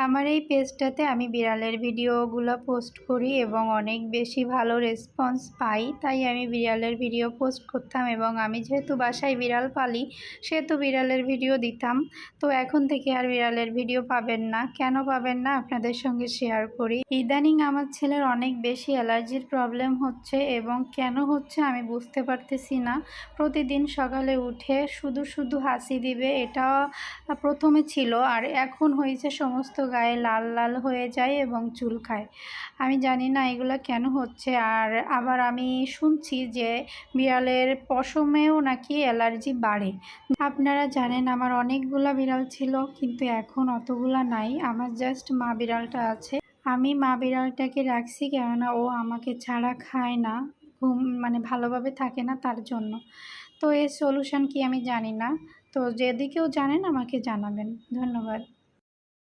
আমার এই পেজটাতে আমি বিড়ালের ভিডিওগুলো পোস্ট করি এবং অনেক বেশি ভালো রেসপন্স পাই, তাই আমি বিড়ালের ভিডিও পোস্ট করতাম এবং আমি যেহেতু বাসায় বিড়াল পালি সেহেতু বিড়ালের ভিডিও দিতাম। তো এখন থেকে আর বিড়ালের ভিডিও পাবেন না। কেন পাবেন না আপনাদের সঙ্গে শেয়ার করি। ইদানিং আমার ছেলের অনেক বেশি অ্যালার্জির প্রবলেম হচ্ছে এবং কেন হচ্ছে আমি বুঝতে পারতেছি না। প্রতিদিন সকালে উঠে শুধু শুধু হাঁচি দিবে, এটা প্রথমে ছিল, আর এখন হয়েছে সমস্ত গায়ে লাল লাল হয়ে যায় এবং চুলকায়। আমি জানি না এগুলো কেন হচ্ছে। আর আবার আমি শুনছি যে বিড়ালের পশমেও নাকি অ্যালার্জি বাড়ে। আপনারা জানেন আমার অনেকগুলা বিড়াল ছিল, কিন্তু এখন অতগুলা নাই। আমার জাস্ট মা বিড়ালটা আছে। আমি মা বিড়ালটাকে রাখছি কেননা ও আমাকে ছাড়া খায় না, ভালোভাবে থাকে না, তার জন্য। তো এর সলিউশন কি আমি জানি না। তো যদি কেউ জানেন আমাকে জানাবেন। ধন্যবাদ।